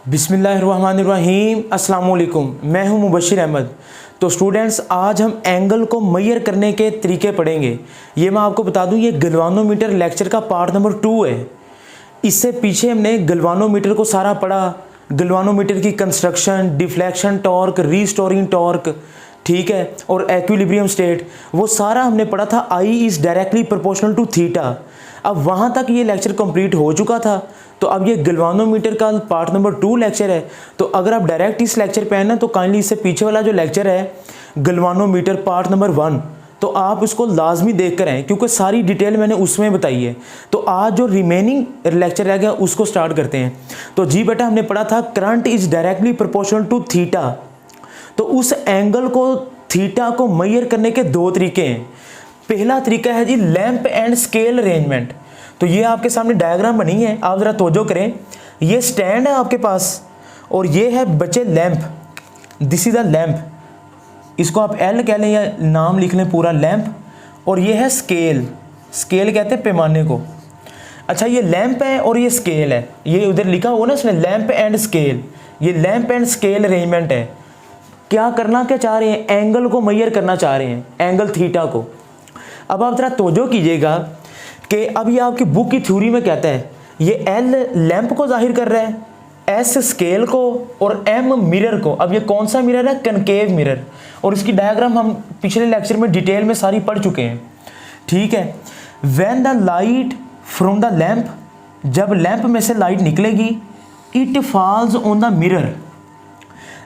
बिस्मिल्लाहिर्रहमानिर्रहीम। अस्सलाम वालेकुम। मैं हूं मुबशिर अहमद। तो स्टूडेंट्स, आज हम एंगल को मेजर करने के तरीके पढ़ेंगे। ये मैं आपको बता दूं, ये गलवानोमीटर लेक्चर का पार्ट नंबर 2 है। इससे पीछे हमने गलवानोमीटर को सारा पढ़ा, गलवानोमीटर की construction, deflection torque, restoring torque, ठीक है, और एक्विलिब्रियम स्टेट, वो सारा हमने पढ़ा था। I is directly proportional to theta. अब वहाँ तक ये लेक्चर कंप्लीट हो चुका था। तो अब ये गलवानोमीटर का पार्ट नंबर 2 लेक्चर है। तो अगर आप डायरेक्ट इस लेक्चर पे आए ना, तो काइंडली इससे पीछे वाला जो लेक्चर है गलवानोमीटर पार्ट नंबर 1, तो आप उसको लाजमी देख कर आएँ, क्योंकि सारी डिटेल मैंने उसमें बताई है। तो आज जो रिमेनिंग लेक्चर रह गया उसको स्टार्ट करते हैं। तो जी बेटा, हमने पढ़ा था current is directly proportional to theta. तो उस एंगल को, थीटा को मेजर करने के 2 तरीके हैं। पहला तरीका है जी लैंप एंड स्केल अरेंजमेंट। तो ये आपके सामने डायग्राम बनी है, आप ज़रा तवज्जो करें। ये स्टैंड है आपके पास और ये है बच्चे lamp. This is a lamp, इसको आप एल कह लें या नाम लिख लें पूरा, लैंप। और ये है स्केल, स्केल कहते हैं पैमाने को। अच्छा, ये लैंप है और ये स्केल है। ये उधर लिखा हुआ ना इसमें लैंप एंड स्केल। ये लैंप एंड स्केल अरेंजमेंट है। क्या करना क्या चाह रहे हैं? एंगल को मेजर करना चाह रहे हैं, एंगल थीटा को। अब आप ज़रा तवज्जो कीजिएगा कि अब ये आपकी बुक की थ्योरी में कहता है, ये एल लैंप को जाहिर कर रहा है, एस स्केल को और एम मिरर को। अब ये कौन सा मिरर है? Concave mirror. और इसकी डायग्राम हम पिछले लेक्चर में डिटेल में सारी पढ़ चुके हैं, ठीक है। When the light from the lamp, जब लैंप में से लाइट निकलेगी, it falls on the mirror,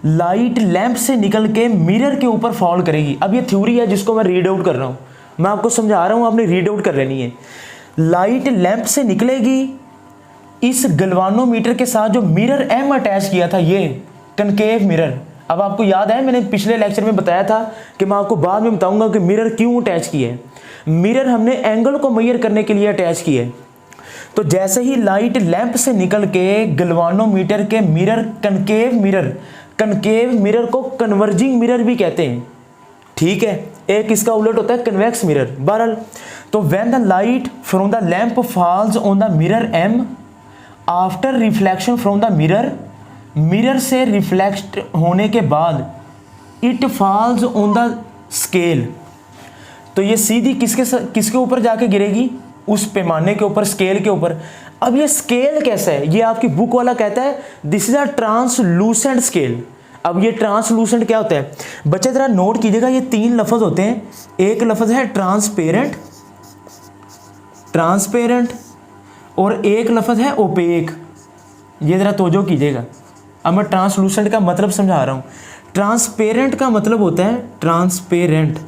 light lamp से निकल के मिरर के ऊपर फॉल करेगी। अब ये थ्योरी है जिसको मैं रीड आउट कर रहा हूँ, मैं आपको समझा रहा हूँ, आपने रीड आउट कर लेनी है। लाइट लैंप से निकलेगी, इस गलवानोमीटर के साथ जो मिरर एम अटैच किया था, ये कनकेव मिरर। अब आपको याद है मैंने पिछले लेक्चर में बताया था कि मैं आपको बाद में बताऊंगा कि मिरर क्यों अटैच किया है। मिरर हमने एंगल को मेजर करने के लिए अटैच किया है। तो जैसे ही लाइट लैंप से निकल के गलवानोमीटर के mirror, concave mirror, concave mirror को कन्वर्जिंग मिरर भी कहते हैं, ठीक है। एक इसका उलट होता है कन्वेक्स मिरर। बहरहाल, तो when the light from the lamp falls on the mirror M, after reflection from the mirror, mirror से रिफ्लेक्ट होने के बाद, it falls on the scale. तो ये सीधी किसके ऊपर जाके गिरेगी? उस पैमाने के ऊपर, स्केल के ऊपर। अब ये स्केल कैसा है? ये आपकी बुक वाला कहता है this is a translucent scale. अब ये ट्रांसलूसेंट क्या होता है बच्चे, जरा नोट कीजिएगा। ये 3 लफ्ज होते हैं। एक लफ्ज है ट्रांसपेरेंट, ट्रांसपेरेंट, और एक लफ्ज है ओपेक। ये जरा तवज्जो कीजिएगा। अब मैं ट्रांसलूसेंट का मतलब समझा रहा हूं। ट्रांसपेरेंट का मतलब होता है ट्रांसपेरेंट,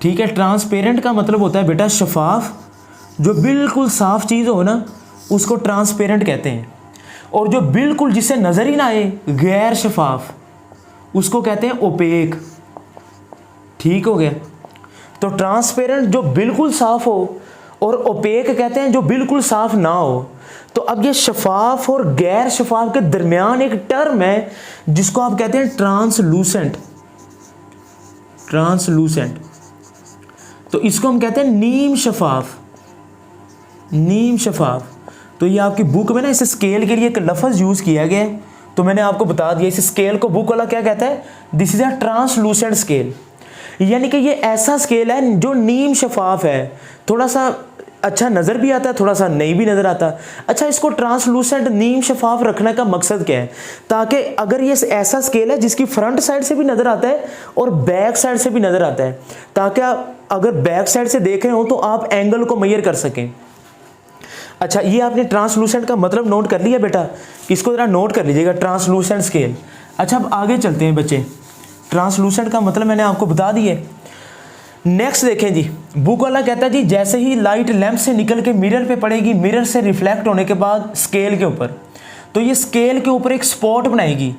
ठीक है। ट्रांसपेरेंट का मतलब होता है बेटा शफाफ, जो बिल्कुल साफ चीज़ हो ना, उसको ट्रांसपेरेंट कहते हैं। और जो बिल्कुल जिससे नजर ही ना आए, गैर शफाफ, उसको कहते हैं ओपेक, ठीक हो गया। तो ट्रांसपेरेंट जो बिल्कुल साफ हो, और ओपेक कहते हैं जो बिल्कुल साफ ना हो। तो अब ये शफाफ और गैर शफाफ के दरमियान एक टर्म है जिसको आप कहते हैं ट्रांसलूसेंट, ट्रांसलूसेंट। तो इसको हम कहते हैं नीम शफाफ, नीम शफाफ। तो ये आपकी बुक में ना इस स्केल के लिए एक लफ्ज़ यूज़ किया गया है, तो मैंने आपको बता दिया। इस स्केल को बुक वाला क्या कहता है? This is a translucent scale. यानी कि ये ऐसा स्केल है जो नीम शफाफ है, थोड़ा सा अच्छा नज़र भी आता है, थोड़ा सा नहीं भी नज़र आता। अच्छा, इसको ट्रांसलूसेंट, नीम शफाफ रखने का मकसद क्या है? ताकि अगर ये ऐसा स्केल है जिसकी फ्रंट साइड से भी नज़र आता है और बैक साइड से भी नज़र आता है, ताकि अगर बैक साइड से देख रहे हो तो आप एंगल को मेजर कर सकें। अच्छा, ये आपने ट्रांसलूसेंट का मतलब नोट कर लिया बेटा, इसको ज़रा नोट कर लीजिएगा, ट्रांसलूसेंट स्केल। अच्छा, अब आगे चलते हैं बच्चे। ट्रांसलूसेंट का मतलब मैंने आपको बता दिए। नेक्स्ट देखें जी, बुक वाला कहता है जी जैसे ही लाइट लैंप से निकल के मिरर पे पड़ेगी, मिरर से रिफ्लेक्ट होने के बाद स्केल के ऊपर, तो ये स्केल के ऊपर एक स्पॉट बनाएगी।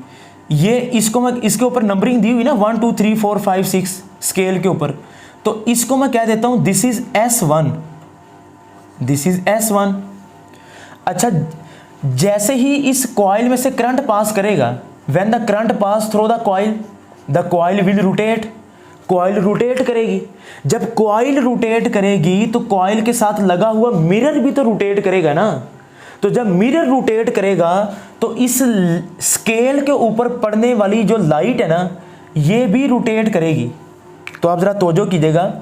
ये इसको मैं, इसके ऊपर नंबरिंग दी हुई ना 1 2 3 4 5 6 स्केल के ऊपर, तो इसको मैं कह देता हूँ this is S1, this is S1। अच्छा, जैसे ही इस कॉइल में से करंट पास करेगा, when the current pass through the coil will rotate, coil rotate करेगी। जब कॉइल रोटेट करेगी तो कॉइल के साथ लगा हुआ मिरर भी तो रोटेट करेगा ना। तो जब मिरर रोटेट करेगा तो इस स्केल के ऊपर पड़ने वाली जो लाइट है ना, ये भी रोटेट करेगी। तो आप ज़रा तवज्जो कीजिएगा,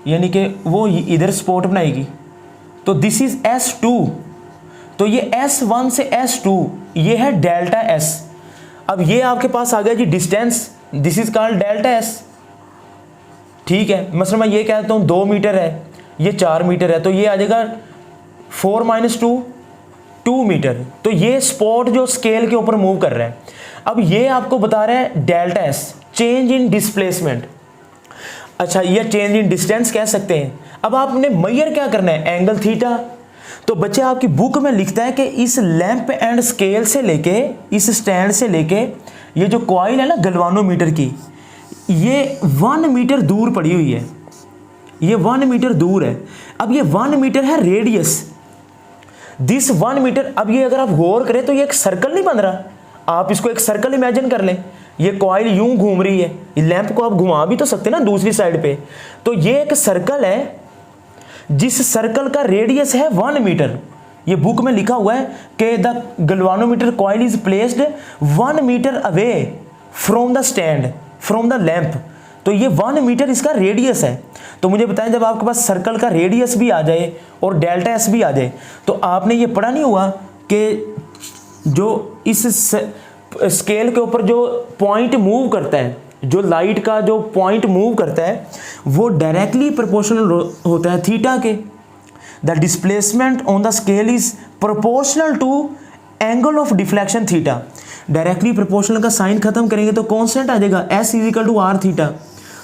यानी कि वो इधर स्पॉट बनाएगी। तो दिस इज S2, तो ये S1 से S2 ये है डेल्टा S। अब ये आपके पास आ गया जी distance, this is called delta S। ठीक है, मसलन मैं ये कहता हूँ 2 मीटर है, ये 4 मीटर है, तो ये आ जाएगा 4 - 2 2 मीटर। तो ये स्पॉट जो स्केल के ऊपर मूव कर रहा है। अब ये आपको बता रहा है delta S, change in displacement. अच्छा, ये चेंज इन डिस्टेंस कह सकते हैं। अब आपने मेजर क्या करना है, एंगल थीटा। तो बच्चे आपकी बुक में लिखता है कि इस लैंप एंड स्केल से लेके, इस स्टैंड से लेके ये जो कॉइल है ना गैल्वानोमीटर की, ये 1 मीटर दूर पड़ी हुई है, ये 1 मीटर दूर है। अब ये 1 मीटर है रेडियस, दिस 1 मीटर। अब ये अगर आप गौर करें तो ये एक सर्कल नहीं बन रहा, आप इसको एक सर्कल इमेजिन कर लें। ये कॉइल यूं घूम रही है, लैंप को आप घुमा भी तो सकते ना दूसरी साइड पे। तो ये एक सर्कल है जिस सर्कल का रेडियस है 1 मीटर। ये बुक में लिखा हुआ है कि the galvanometer coil is placed 1 metre away from the stand, from the lamp. तो ये 1 मीटर इसका रेडियस है। तो मुझे बताएं, जब आपके पास सर्कल का रेडियस भी आ जाए और डेल्टा S भी आ जाए, तो आपने ये पढ़ा नहीं हुआ कि जो इस स्केल के ऊपर जो पॉइंट मूव करता है, जो लाइट का जो पॉइंट मूव करता है, वो डायरेक्टली प्रोपोर्शनल होता है थीटा के। The displacement on the scale is proportional to angle of deflection theta. Directly proportional का साइन खत्म करेंगे तो कॉन्स्टेंट आ जाएगा S = R थीटा।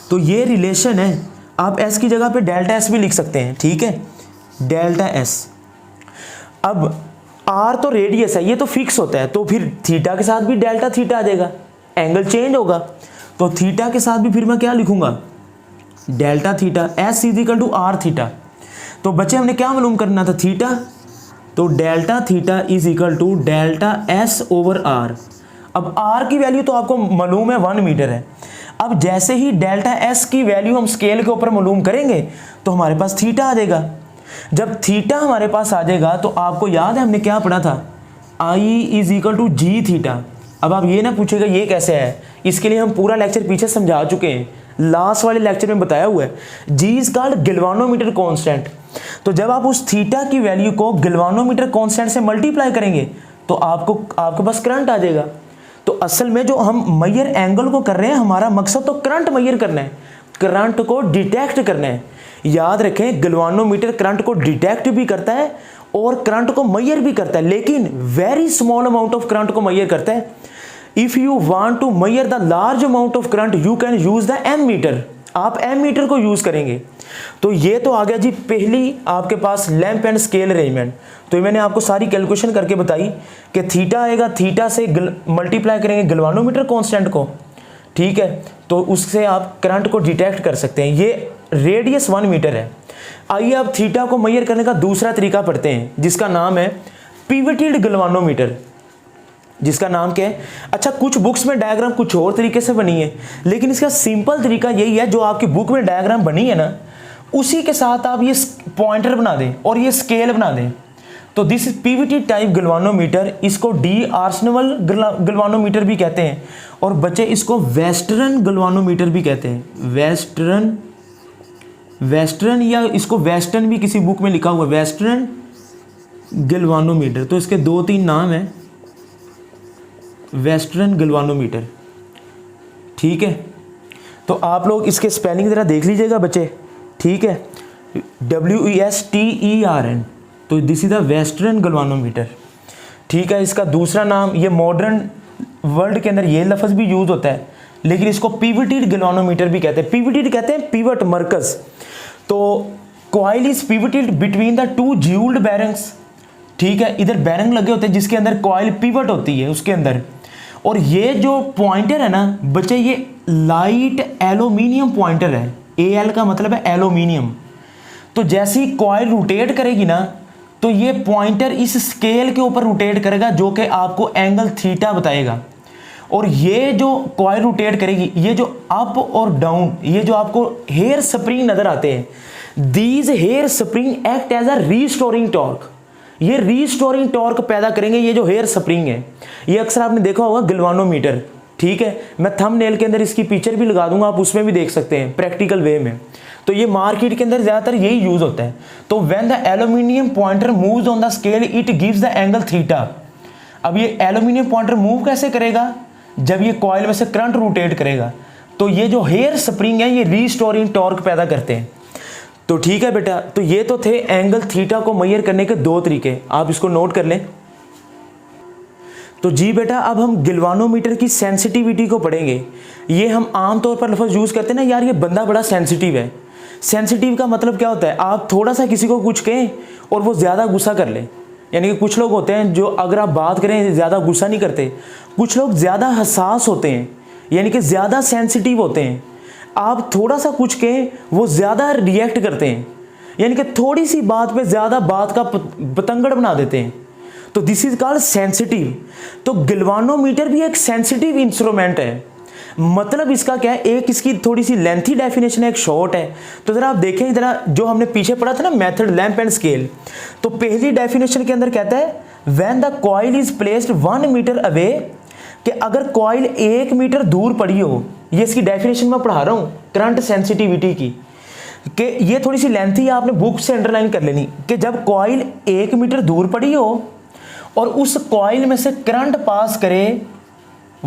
तो ये रिलेशन है, आप S की जगह पे डेल्टा S भी लिख सकते हैं। ठीक है, डेल्टा S। अब R तो रेडियस है, ये तो फिक्स होता है, तो फिर थीटा के साथ भी डेल्टा थीटा आ जाएगा, एंगल चेंज होगा। तो थीटा के साथ भी फिर मैं क्या लिखूंगा, delta theta. S = R theta. तो बच्चे हमने क्या मालूम करना था, थीटा। तो डेल्टा थीटा = डेल्टा S/R। अब R की वैल्यू तो आपको मालूम है 1 मीटर है। अब जैसे ही डेल्टा S की वैल्यू हम स्केल के ऊपर मालूम करेंगे तो हमारे पास थीटा आ जाएगा। जब थीटा हमारे पास आ जाएगा तो आपको याद है हमने क्या पढ़ा था, I = G थीटा। अब आप ये ना पूछेगा ये कैसे है, इसके लिए हम पूरा लेक्चर पीछे समझा चुके हैं, लास्ट वाले लेक्चर में बताया हुआ है। G is called galvanometer constant. तो जब आप उस थीटा की वैल्यू को गैल्वानोमीटर कांस्टेंट से मल्टीप्लाई करेंगे तो आपके पास करंट आ जाएगा। तो असल में जो हम मेजर एंगल को कर रहे हैं, हमारा मकसद तो करंट मेजर करना है, करंट को डिटेक्ट करना है। याद रखें, गैल्वानोमीटर करंट को डिटेक्ट भी करता है और करंट को मेजर भी करता है, लेकिन very small amount of current को मेजर करता है। If you want to measure the large amount of current you can use the ammeter, आप एमीटर को यूज करेंगे। तो ये तो आ गया जी पहली आपके पास लैंप एंड स्केल अरेंजमेंट। तो मैंने आपको सारी कैलकुलेशन करके बताई कि थीटा आएगा, थीटा से मल्टीप्लाई करेंगे गैल्वानोमीटर कांस्टेंट को। ठीक है, तो उससे आप करंट को डिटेक्ट कर सकते हैं। ये रेडियस 1 मीटर है। आइए अब थीटा को मेजर करने का दूसरा तरीका पढ़ते हैं, जिसका नाम है पिवटेड गैल्वानोमीटर। जिसका नाम क्या है, अच्छा कुछ बुक्स में डायग्राम कुछ और तरीके से बनी है, लेकिन इसका सिंपल तरीका यही है, जो आपकी बुक में डायग्राम बनी है ना, उसी के साथ आप ये पॉइंटर बना दें और ये स्केल बना दें। तो दिस पीवीटी टाइप गैल्वानोमीटर, इसको डी आर्सनवल गैल्वानोमीटर भी कहते हैं, और बच्चे इसको वेस्टर्न गैल्वानोमीटर भी कहते हैं। वेस्टर्न या इसको वेस्टर्न भी किसी बुक में लिखा हुआ है, वेस्टर्न गैल्वानोमीटर। तो इसके 2-3 नाम है, वेस्टर्न गैल्वानोमीटर। ठीक है, तो आप लोग इसके स्पेलिंग ज़रा देख लीजिएगा बच्चे। ठीक है, WESTERN, तो this is the western galvanometer. ठीक है, इसका दूसरा नाम, ये मॉडर्न वर्ल्ड के अंदर ये लफ्ज़ भी यूज होता है, लेकिन इसको पिवटेड गैल्वानोमीटर भी कहते हैं। पिवटेड कहते हैं पिवट, मरकज। तो coil is pivoted between the 2 jewelled bearings. ठीक है, इधर बैरिंग लगे होते हैं जिसके अंदर कॉइल पिवट होती है उसके अंदर। और ये जो पॉइंटर है ना बच्चे, ये लाइट एल्यूमिनियम पॉइंटर है। AL का मतलब है एल्यूमिनियम। तो जैसे ही कॉइल रोटेट करेगी ना, तो ये पॉइंटर इस स्केल के ऊपर रोटेट करेगा, जो कि आपको एंगल थीटा बताएगा। और ये जो कॉइल रोटेट करेगी, ये जो अप और डाउन, ये जो आपको हेयर स्प्रिंग नजर आते हैं, these hair spring act as a restoring torque. ये रीस्टोरिंग टॉर्क पैदा करेंगे। ये जो हेयर स्प्रिंग है, ये अक्सर आपने देखा होगा गैल्वानोमीटर, ठीक है, मैं थंबनेल के अंदर इसकी पिक्चर भी लगा दूंगा, आप उसमें भी देख सकते हैं प्रैक्टिकल वे में। तो ये मार्केट के अंदर ज़्यादातर यही यूज़ होता है। तो when the aluminium pointer moves on the scale it gives the angle theta. अब ये एल्यूमिनियम पॉइंटर मूव कैसे करेगा? जब ये कॉइल में से करंट रोटेट करेगा। तो ये जो हेयर स्प्रिंग है ये रीस्टोरिंग टॉर्क पैदा करते हैं। तो ठीक है बेटा, तो ये तो थे एंगल थीटा को मेजर करने के दो तरीके, आप इसको नोट कर लें। तो जी बेटा, अब हम गैल्वानोमीटर की सेंसिटिविटी को पढ़ेंगे। ये हम आमतौर पर लफ्ज़ यूज़ करते हैं ना, यार ये बंदा बड़ा सेंसिटिव है। सेंसिटिव का मतलब क्या होता है? आप थोड़ा सा किसी को कुछ कहें और वो ज़्यादा गुस्सा कर ले। यानी कि कुछ लोग होते हैं जो अगर आप बात करें ज़्यादा गुस्सा नहीं करते, कुछ लोग ज़्यादा हसास होते हैं, यानी कि ज़्यादा सेंसिटिव होते हैं। आप थोड़ा सा कुछ कहें वो ज़्यादा रिएक्ट करते हैं, यानी कि थोड़ी सी बात पे ज़्यादा बात का पतंगड़ बना देते हैं। तो दिस इज कॉल्ड सेंसिटिव। तो गैल्वानोमीटर भी एक सेंसिटिव इंस्ट्रूमेंट है। मतलब इसका क्या है, एक इसकी थोड़ी सी लेंथी डेफिनेशन है, एक शॉर्ट है। तो ज़रा आप देखें, ज़रा जो हमने पीछे पढ़ा था ना मेथड लैंप एंड स्केल, तो पहली डेफिनेशन के अंदर कहता है when the coil is placed 1 metre away, कि अगर कॉइल 1 मीटर दूर पड़ी हो। ये इसकी डेफिनेशन मैं पढ़ा रहा हूँ करंट सेंसिटिविटी की, कि ये थोड़ी सी लेंथी है, आपने बुक से अंडरलाइन कर लेनी, कि जब कॉइल 1 मीटर दूर पड़ी हो और उस कॉइल में से करंट पास करे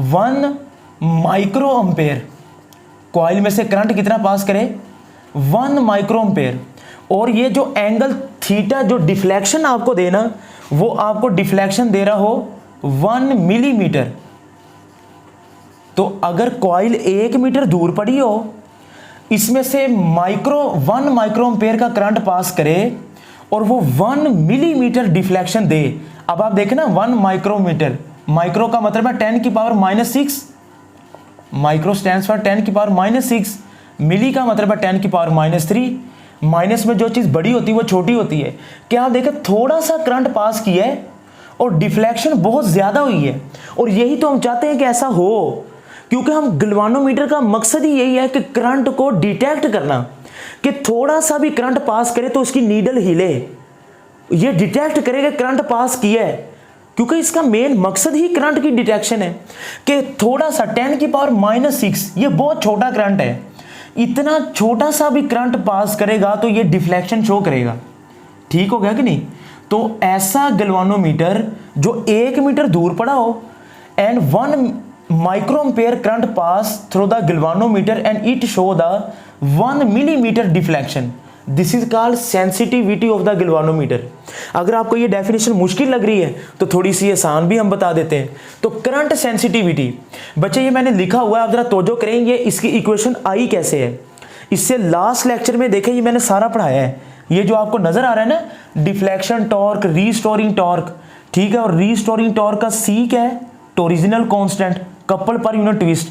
1 माइक्रो एम्पेयर, कॉइल में से करंट कितना पास करे? 1 माइक्रो एम्पेयर। और ये जो एंगल थीटा जो डिफ्लेक्शन आपको देना, वो आपको डिफ्लेक्शन दे रहा हो 1 मिलीमीटर। तो अगर कॉइल 1 मीटर दूर पड़ी हो, इसमें से 1 माइक्रो एम्पेयर का करंट पास करे और वो 1 मिलीमीटर डिफ्लेक्शन दे। अब आप देखें ना, 1 माइक्रोमीटर, माइक्रो का मतलब है 10 की पावर -6, माइक्रो स्टैंड्स फॉर 10 की पावर -6, मिली का मतलब है 10 की पावर -3। माइनस में जो चीज़ बड़ी होती है वो छोटी होती है। क्या आप देखें, थोड़ा सा करंट पास किया है और डिफ्लेक्शन बहुत ज़्यादा हुई है। और यही तो हम चाहते हैं कि ऐसा हो, क्योंकि हम गैल्वानोमीटर का मकसद ही यही है कि करंट को डिटेक्ट करना, कि थोड़ा सा भी करंट पास करे तो उसकी नीडल हिले, ये डिटेक्ट करेगा करंट पास किया है, क्योंकि इसका मेन मकसद ही करंट की डिटेक्शन है। कि थोड़ा सा 10 की पावर -6, ये बहुत छोटा करंट है, इतना छोटा सा भी करंट पास करेगा तो ये डिफ्लेक्शन शो करेगा। ठीक हो गया कि नहीं? तो ऐसा गैल्वानोमीटर जो 1 मीटर दूर पड़ा हो and 1 micro ampere current pass through the galvanometer and it show the 1 millimetre deflection, this is called sensitivity of the galvanometer. अगर आपको ये डेफिनेशन मुश्किल लग रही है तो थोड़ी सी आसान भी हम बता देते हैं। तो करंट सेंसिटिविटी, बच्चे ये मैंने लिखा हुआ है, आप जरा तवज्जो करेंगे इसकी इक्वेशन आई कैसे है। इससे लास्ट लेक्चर में देखें, ये मैंने सारा पढ़ाया है। ये जो आपको नजर आ रहा है ना, डिफ्लेक्शन टॉर्क, रीस्टोरिंग टॉर्क, ठीक है। और रीस्टोरिंग टॉर्क का सी क्या है? Torsional constant, couple per unit twist.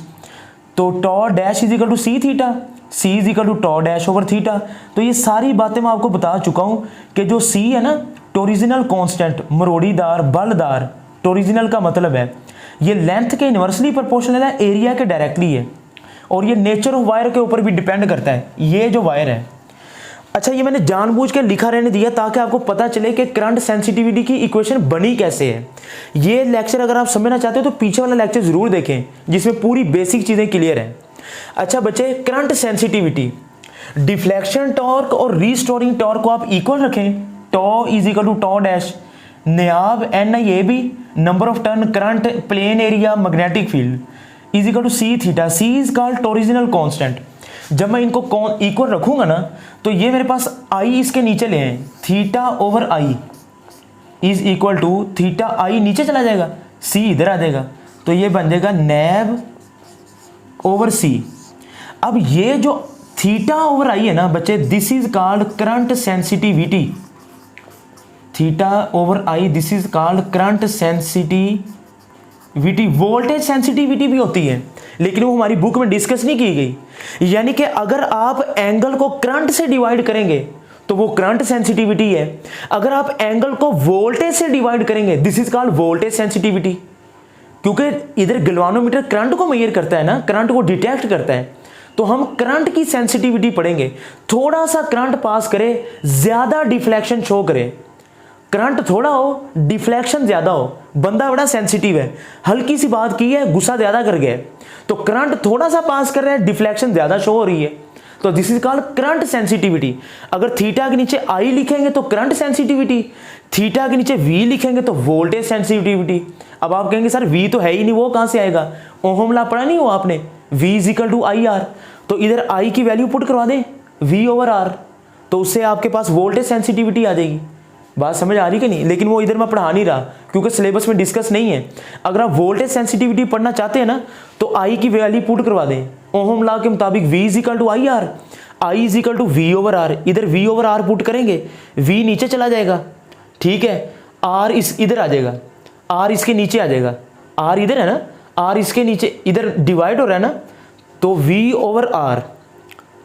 तो tau dash is equal to C theta, C is equal to tau dash over theta. तो ये सारी बातें मैं आपको बता चुका हूं कि जो सी है ना, टॉरिजिनल कांस्टेंट, मरोड़ीदार, बलदार। टॉरिजिनल का मतलब है ये लेंथ के इनवर्सली प्रोपोर्शनल है, एरिया के डायरेक्टली है, और ये नेचर ऑफ वायर के ऊपर भी डिपेंड करता है, ये जो वायर है। अच्छा, ये मैंने जानबूझ के लिखा रहने दिया ताकि आपको पता चले कि करंट सेंसिटिविटी की इक्वेशन बनी कैसे है। ये लेक्चर अगर आप समझना चाहते हो तो पीछे वाला लेक्चर जरूर देखें, जिसमें पूरी बेसिक चीजें क्लियर हैं। अच्छा बच्चे, करंट सेंसिटिविटी, डिफ्लेक्शन टॉर्क और रीस्टोरिंग टॉर्क को आप इक्वल रखें। Tau is equal to tau dash, न्याब NIAB, number of turn, current, plane area, magnetic field, is equal to C theta. C is called torsional constant. जब मैं इनको equal रखूंगा ना, तो ये मेरे पास आई इसके नीचे ले आए, theta over I is equal to theta, I नीचे चला जाएगा, सी इधर आ जाएगा, तो ये बन जाएगा नैब ओवर सी। अब ये जो थीटा ओवर आई है ना बच्चे, this is called current sensitivity. Theta over I, this is called current sensitivity. Voltage sensitivity भी होती है, लेकिन वो हमारी बुक में डिस्कस नहीं की गई। यानी कि अगर आप एंगल को करंट से डिवाइड करेंगे तो वो करंट सेंसिटिविटी है। अगर आप एंगल को वोल्टेज से डिवाइड करेंगे, this is called voltage sensitivity. क्योंकि इधर गैल्वानोमीटर करंट को मेजर करता है ना, करंट को डिटेक्ट करता है, तो हम करंट की सेंसिटिविटी पढ़ेंगे। थोड़ा सा करंट पास करे, ज्यादा डिफ्लेक्शन शो करे, करंट थोड़ा हो, डिफ्लेक्शन ज़्यादा हो, बंदा बड़ा सेंसिटिव है, हल्की सी बात की है, गुस्सा ज़्यादा कर गया है, तो करंट थोड़ा सा पास कर रहा है, डिफ्लेक्शन ज़्यादा शो हो रही है, तो this is called current sensitivity. अगर थीटा के नीचे आई लिखेंगे तो करंट सेंसिटिविटी, थीटा के नीचे वी लिखेंगे तो वोल्टेज सेंसिटिविटी। अब आप कहेंगे सर वी तो है ही नहीं, वो कहाँ से आएगा? ओहम लॉ पढ़ा नहीं हो आपने, V is equal to I R, तो इधर आई की वैल्यू पुट करवा दें वी ओवर आर, तो उससे आपके पास वोल्टेज सेंसिटिविटी आ जाएगी। बात समझ आ रही कि नहीं? लेकिन वो इधर मैं पढ़ा नहीं रहा क्योंकि सिलेबस में डिस्कस नहीं है। अगर आप वोल्टेज सेंसिटिविटी पढ़ना चाहते हैं ना तो आई की वैल्यू पुट करवा दें ओहम लॉ के मुताबिक, V is equal to I R, I is equal to V over R. इधर V ओवर आर पुट करेंगे, V नीचे चला जाएगा, ठीक है, R इस इधर आ जाएगा, R इसके नीचे आ जाएगा, R इधर है ना, R इसके नीचे इधर डिवाइड हो रहा है ना, तो V ओवर R,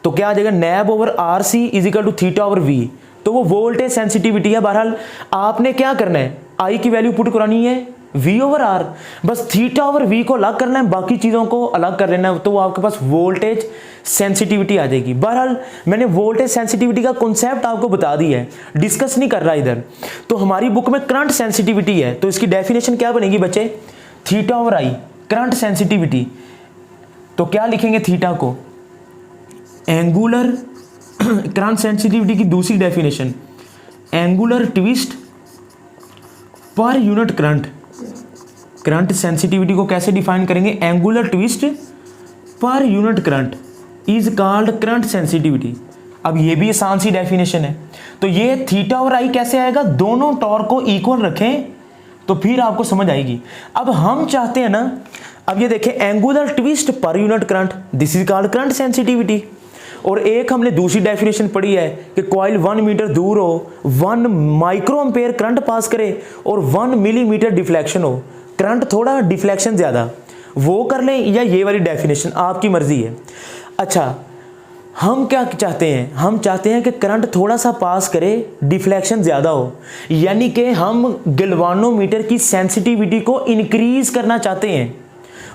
तो क्या आ जाएगा नैब over R C is equal to theta over V, तो वो वोल्टेज सेंसिटिविटी है। बहरहाल आपने क्या करना है, आई की वैल्यू पुट करानी है वी ओवर आर, बस थीटा ओवर वी को अलग करना है, बाकी चीज़ों को अलग कर लेना है, तो वो आपके पास वोल्टेज सेंसिटिविटी आ जाएगी। बहरहाल मैंने वोल्टेज सेंसिटिविटी का कॉन्सेप्ट आपको बता दिया है, डिस्कस नहीं कर रहा इधर। तो हमारी बुक में करंट सेंसिटिविटी है, तो इसकी डेफिनेशन क्या बनेगी बच्चे, theta over I current sensitivity, तो क्या लिखेंगे थीटा को, एंगुलर करंट सेंसिटिविटी की दूसरी definition, angular twist per unit current. Current sensitivity को कैसे डिफाइन करेंगे, angular twist per unit current is called current sensitivity. अब ये भी आसान सी डेफिनेशन है, तो ये थीटा और आई कैसे आएगा, दोनों टॉर्क को इक्वल रखें तो फिर आपको समझ आएगी। अब हम चाहते हैं ना, अब ये देखें angular twist per unit current, this is called current sensitivity. और एक हमने दूसरी डेफिनेशन पढ़ी है कि कॉइल 1 मीटर दूर हो, 1 माइक्रो एम्पेयर करंट पास करे और 1 मिलीमीटर डिफ्लेक्शन हो, करंट थोड़ा डिफ्लेक्शन ज़्यादा, वो कर लें या ये वाली डेफिनेशन, आपकी मर्जी है। अच्छा हम क्या चाहते हैं, हम चाहते हैं कि करंट थोड़ा सा पास करे, डिफ्लेक्शन ज़्यादा हो, यानी कि हम गैल्वानोमीटर की सेंसिटिविटी को इंक्रीज करना चाहते हैं।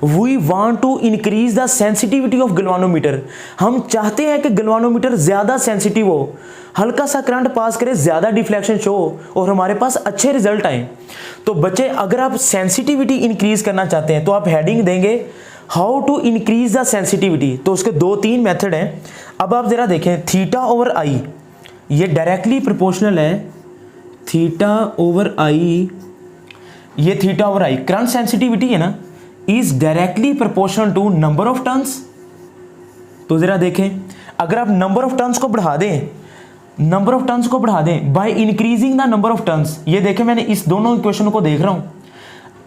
We want to increase the sensitivity of galvanometer, हम चाहते हैं कि गैल्वानोमीटर ज़्यादा सेंसिटिव हो, हल्का सा करंट पास करे, ज़्यादा डिफ्लेक्शन शो हो और हमारे पास अच्छे रिजल्ट आए। तो बच्चे अगर आप सेंसिटिविटी इंक्रीज करना चाहते हैं तो आप हेडिंग देंगे how to increase the sensitivity, तो उसके 2-3 मेथड हैं। अब आप ज़रा देखें थीटा ओवर आई, ये डायरेक्टली प्रोपोर्शनल है, थीटा ओवर आई, ये theta over I current sensitivity है ना, is directly proportional to number of turns. तो जरा देखें अगर आप नंबर ऑफ टर्न्स को बढ़ा दें, नंबर ऑफ टर्न्स को बढ़ा दें by increasing the number of turns, ये देखें मैंने इस दोनों इक्वेशन को देख रहा हूं,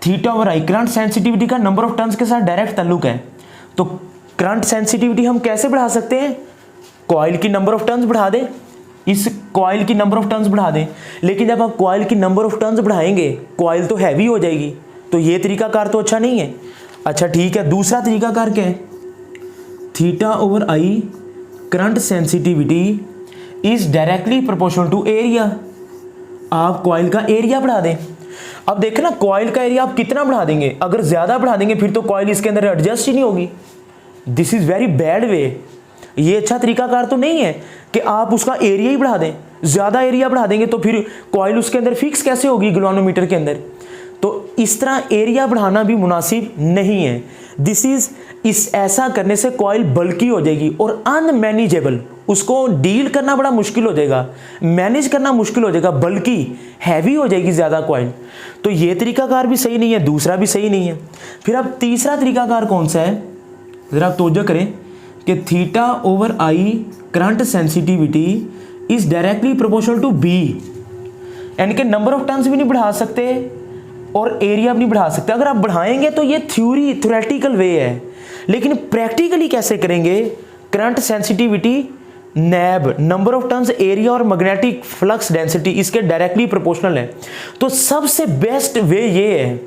theta over I current sensitivity का नंबर ऑफ टर्न्स के साथ डायरेक्ट ताल्लुक है। तो करंट सेंसिटिविटी हम कैसे बढ़ा सकते हैं, कॉइल की नंबर ऑफ टर्न्स बढ़ा दें, इस कॉइल की नंबर ऑफ टर्न्स बढ़ा दें, लेकिन जब आप कॉइल की नंबर ऑफ टर्न्स बढ़ाएंगे कॉइल तो हैवी हो जाएगी, तो ये तरीकाकार तो अच्छा नहीं है। अच्छा ठीक है, दूसरा तरीकाकार क्या है, theta over I current sensitivity is directly proportional to area, आप कॉइल का एरिया बढ़ा दें। अब देखें ना कॉइल का एरिया आप कितना बढ़ा देंगे, अगर ज़्यादा बढ़ा देंगे फिर तो कॉइल इसके अंदर एडजस्ट ही नहीं होगी, this is very bad way. ये अच्छा तरीकाकार तो नहीं है कि आप उसका एरिया ही बढ़ा दें, ज़्यादा एरिया बढ़ा देंगे तो फिर कॉइल उसके अंदर फिक्स कैसे होगी गैल्वानोमीटर के अंदर, तो इस तरह एरिया बढ़ाना भी मुनासिब नहीं है। दिस इज ऐसा करने से कॉइल बल्की हो जाएगी और अनमैनेजेबल, उसको डील करना बड़ा मुश्किल हो जाएगा, मैनेज करना मुश्किल हो जाएगा, बल्कि हैवी हो जाएगी ज़्यादा कॉइल। तो ये तरीकाकार भी सही नहीं है, दूसरा भी सही नहीं है। फिर अब तीसरा तरीकाकार कौन सा है, ज़रा आप तवज्जो करें कि theta over I current sensitivity is directly proportional to B, यानी कि नंबर ऑफ टर्न्स भी नहीं बढ़ा सकते और एरिया भी नहीं बढ़ा सकते। अगर आप बढ़ाएंगे तो ये थ्योरेटिकल वे है, लेकिन प्रैक्टिकली कैसे करेंगे, करंट सेंसिटिविटी नैब नंबर ऑफ टर्न्स एरिया और मैग्नेटिक फ्लक्स डेंसिटी इसके डायरेक्टली प्रोपोर्शनल है। तो सबसे बेस्ट वे ये है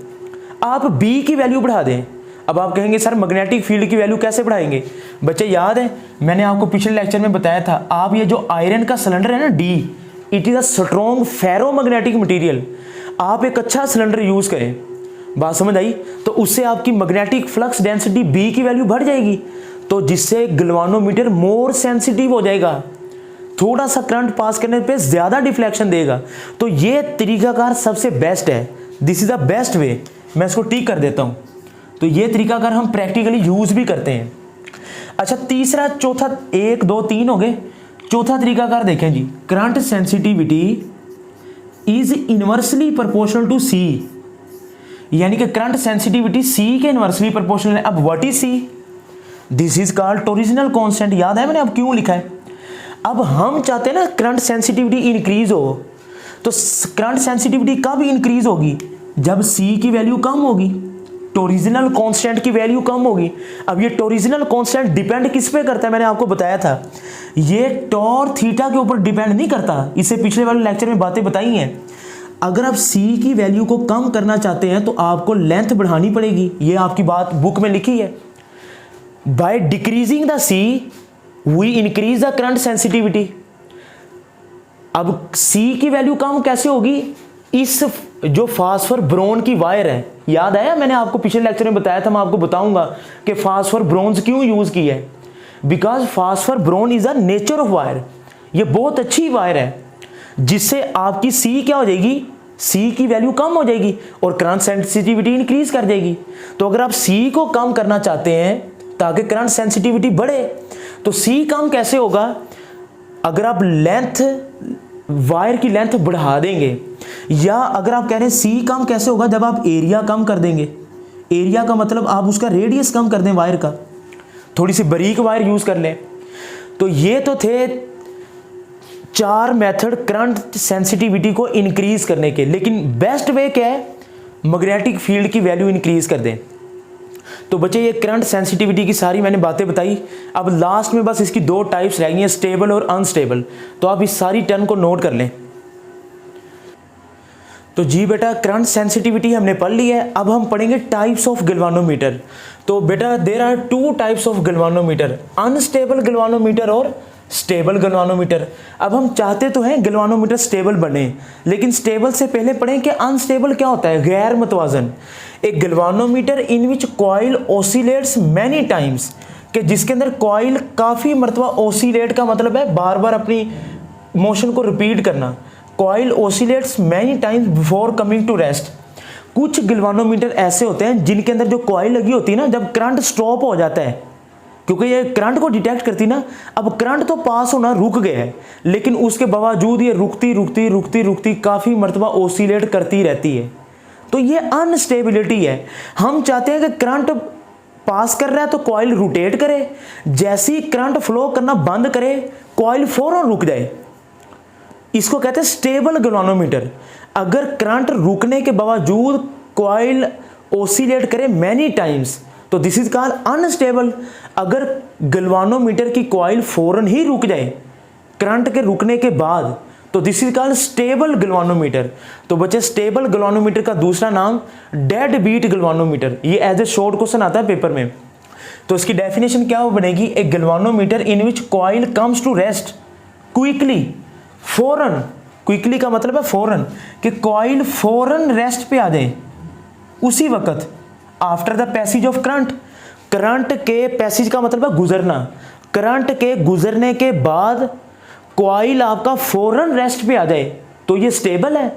आप बी की वैल्यू बढ़ा दें। अब आप कहेंगे सर मैग्नेटिक फील्ड की वैल्यू कैसे बढ़ाएंगे, बच्चे याद है मैंने आपको पिछले लेक्चर में बताया था, आप ये जो आयरन का सिलेंडर है ना D, it is a strong ferromagnetic material, आप एक अच्छा सिलेंडर यूज़ करें, बात समझ आई, तो उससे आपकी मैग्नेटिक फ्लक्स डेंसिटी बी की वैल्यू बढ़ जाएगी, तो जिससे गैल्वानोमीटर मोर सेंसिटिव हो जाएगा। थोड़ा सा करंट पास करने पे ज़्यादा डिफ्लेक्शन देगा। तो ये तरीकाकार सबसे बेस्ट है, this is the best way. मैं इसको टिक कर देता हूँ। तो ये तरीकाकार हम प्रैक्टिकली यूज़ भी करते हैं। अच्छा, तीसरा, चौथा, 1 2 3 हो गए। चौथा तरीकाकार देखें जी, current sensitivity is inversely proportional to C, यानी कि करंट सेंसिटिविटी सी के इनवर्सली प्रोपोर्शनल है। अब what is C? This is called torsional constant. याद है मैंने अब क्यों लिखा है? अब हम चाहते हैं ना करंट सेंसिटिविटी इंक्रीज हो, तो करंट सेंसिटिविटी कब इंक्रीज होगी? जब सी की वैल्यू कम होगी, टॉरिजिनल कांस्टेंट की वैल्यू कम होगी। अब ये टॉरिजिनल कांस्टेंट डिपेंड किस पे करता है? मैंने आपको बताया था, ये टॉर थीटा के ऊपर डिपेंड नहीं करता। इससे पिछले वाले लेक्चर में बातें बताई हैं। अगर आप सी की वैल्यू को कम करना चाहते हैं तो आपको लेंथ बढ़ानी पड़ेगी। ये आपकी बात बुक में लिखी है। By decreasing the C we increase the current sensitivity. अब सी की वैल्यू कम कैसे होगी? इस जो फास्फर ब्रोन की वायर है, याद आया मैंने आपको पिछले लेक्चर में बताया था, मैं आपको बताऊंगा कि फास्फर ब्रोन्स क्यों यूज की है। Because phosphor bronze is a nature of wire. ये बहुत अच्छी वायर है जिससे आपकी सी क्या हो जाएगी? सी की वैल्यू कम हो जाएगी और करंट सेंसिटिविटी इंक्रीज कर देगी। तो अगर आप सी को कम करना चाहते हैं ताकि करंट सेंसिटिविटी बढ़े, तो सी कम कैसे होगा? अगर आप लेंथ, वायर की लेंथ बढ़ा देंगे, या अगर आप कह रहे हैं सी कम कैसे होगा? जब आप एरिया कम कर देंगे। एरिया का मतलब आप उसका रेडियस कम कर दें वायर का, थोड़ी सी बारीक वायर यूज कर लें। तो ये तो थे 4 मेथड करंट सेंसिटिविटी को इंक्रीज करने के। लेकिन बेस्ट वे क्या है? मैग्नेटिक फील्ड की वैल्यू इंक्रीज कर दें। तो बच्चे, ये करंट सेंसिटिविटी की सारी मैंने बातें बताई। अब लास्ट में बस इसकी 2 टाइप्स रह गई हैं, स्टेबल और अनस्टेबल। तो आप इस सारी टर्म को नोट कर लें। तो जी बेटा, करंट सेंसिटिविटी हमने पढ़ ली है। अब हम पढ़ेंगे टाइप्स ऑफ गैल्वानोमीटर। तो बेटा, there are 2 types of galvanometer, unstable galvanometer और स्टेबल गैल्वानोमीटर। अब हम चाहते तो हैं गैल्वानोमीटर स्टेबल बने, लेकिन स्टेबल से पहले पढ़ें कि अनस्टेबल क्या होता है। गैर मतवाजन। एक galvanometer in which coil oscillates many times, कि जिसके अंदर कॉइल काफ़ी मरतबा ऑसिलेट का मतलब है बार बार अपनी मोशन को रिपीट करना। Coil oscillates many times before coming to rest. कुछ गैल्वानोमीटर ऐसे होते हैं जिनके अंदर जो कॉइल लगी होती है ना, जब करंट स्टॉप हो जाता है, क्योंकि ये करंट को डिटेक्ट करती ना, अब करंट तो पास होना रुक गया है, लेकिन उसके बावजूद ये रुकती काफ़ी मरतबा ऑसिलेट करती रहती है। तो ये अनस्टेबिलिटी है। हम चाहते हैं कि करंट पास कर रहा है तो कॉइल रोटेट करे, जैसे ही करंट फ्लो करना बंद करे कॉइल फौरन रुक जाए। इसको कहते हैं स्टेबल गैल्वानोमीटर। अगर करंट रुकने के बावजूद कॉइल ऑसिलेट करे मैनी टाइम्स, तो दिस इज कॉल्ड अनस्टेबल। अगर गैल्वानोमीटर की कॉइल फौरन ही रुक जाए करंट के रुकने के बाद, तो this is called stable galvanometer. तो बच्चे, स्टेबल गैल्वानोमीटर का दूसरा नाम डेड बीट गैल्वानोमीटर। ये एज ए शॉर्ट क्वेश्चन आता है पेपर में। तो इसकी डेफिनेशन क्या बनेगी? A galvanometer in which coil comes to rest quickly, फौरन। क्विकली का मतलब है फौरन, कि कॉइल फौरन रेस्ट पे आ जाए उसी वक्त। After the passage of current, current के पैसेज का मतलब है गुजरना। करंट के गुजरने के बाद कॉइल आपका फौरन रेस्ट पे आ जाए तो ये स्टेबल है।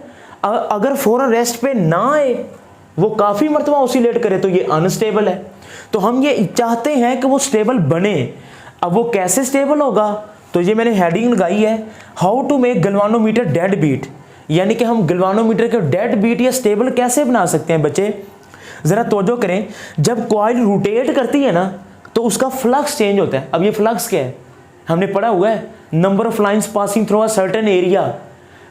अगर फौरन रेस्ट पे ना आए, वो काफ़ी मरतबा ऑसिलेट करे, तो ये अनस्टेबल है। तो हम ये चाहते हैं कि वो स्टेबल बने। अब वो कैसे स्टेबल होगा? तो ये मैंने हेडिंग लगाई है, how to make galvanometer dead beat, यानी कि हम गैल्वानोमीटर के डेड बीट या स्टेबल कैसे बना सकते हैं। बच्चे ज़रा तवज्जो करें, जब कॉइल रोटेट करती है ना तो उसका फ्लक्स चेंज होता है। अब ये फ्लक्स क्या है? हमने पढ़ा हुआ है, number of lines passing through a certain area.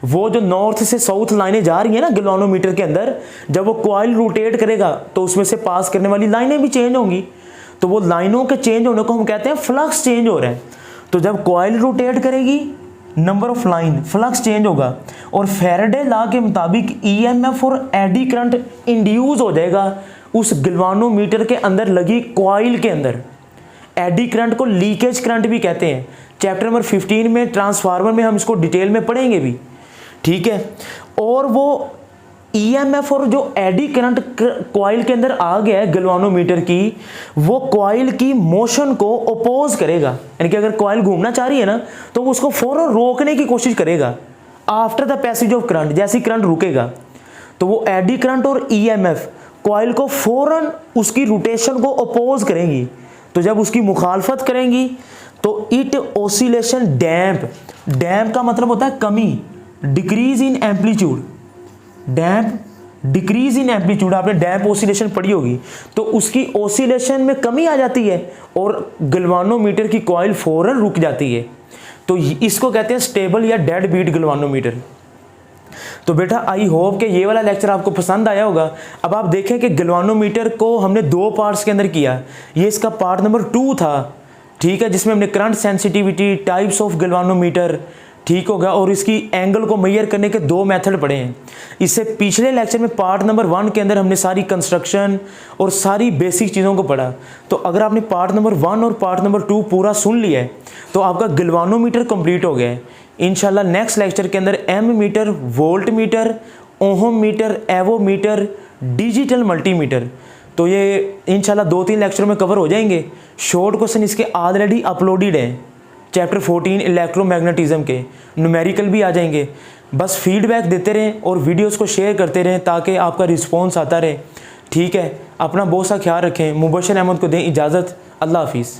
वो जो नॉर्थ से साउथ लाइनें जा रही है ना गैल्वानोमीटर के अंदर, जब वो कॉइल रोटेट करेगा तो उसमें से पास करने वाली लाइनें भी चेंज होंगी। तो वो लाइनों के चेंज होने को हम कहते हैं फ्लक्स चेंज हो रहा है। तो जब कॉइल रोटेट करेगी, number of line, flux change होगा, और फैराडे लॉ के मुताबिक ईएमएफ और एडी करंट इंड्यूस हो जाएगा उस गैल्वानोमीटर के अंदर लगी कॉइल के अंदर। एडी करंट को लीकेज करंट भी कहते हैं। चैप्टर नंबर 15 में ट्रांसफार्मर में हम इसको डिटेल में पढ़ेंगे भी, ठीक है। और वो ईएमएफ और जो एडी करंट कॉइल के अंदर आ गया है गैल्वानोमीटर की, वो कॉइल की मोशन को अपोज करेगा, यानी कि अगर कॉइल घूमना चाह रही है ना तो वो उसको फौरन रोकने की कोशिश करेगा after the passage of current. जैसे करंट रुकेगा तो वो एडी करंट और ईएमएफ कॉइल को फौरन उसकी रोटेशन को अपोज करेंगी। तो जब उसकी मुखालफत करेंगी तो इट ओसिलेशन डैम्प, डैम्प का मतलब होता है कमी, decrease in amplitude, damp decrease in amplitude, आपने डैम्प ओसिलेशन पढ़ी होगी, तो उसकी ओसिलेशन में कमी आ जाती है और गैल्वानोमीटर की कॉइल फौरन रुक जाती है। तो इसको कहते हैं स्टेबल या डेड बीट गैल्वानोमीटर। तो बेटा आई होप कि ये वाला लेक्चर आपको पसंद आया होगा। अब आप देखें कि गैल्वानोमीटर को हमने 2 पार्ट्स के अंदर किया, ये इसका पार्ट नंबर 2 था, ठीक है, जिसमें हमने current sensitivity, types of galvanometer, ठीक होगा, और इसकी एंगल को मेजर करने के 2 मेथड पढ़े हैं। इससे पिछले लेक्चर में पार्ट नंबर 1 के अंदर हमने सारी कंस्ट्रक्शन और सारी बेसिक चीज़ों को पढ़ा। तो अगर आपने पार्ट नंबर 1 और पार्ट नंबर 2 पूरा सुन लिया है तो आपका गैल्वानोमीटर कंप्लीट हो गया है। इंशाल्लाह नेक्स्ट लेक्चर के अंदर ammeter, voltmeter, ohmmeter, avometer, digital multimeter, तो ये इंशाल्लाह 2-3 लेक्चर में कवर हो जाएंगे। शॉर्ट क्वेश्चन इसके ऑलरेडी अपलोडेड हैं चैप्टर 14 इलेक्ट्रोमैग्नेटिज्म के, न्यूमेरिकल भी आ जाएंगे। बस फीडबैक देते रहें और वीडियोस को शेयर करते रहें ताकि आपका रिस्पॉन्स आता रहे, ठीक है। अपना बहुत सा ख्याल रखें। मुबशर अहमद को दें इजाज़त। अल्लाह हाफिज़।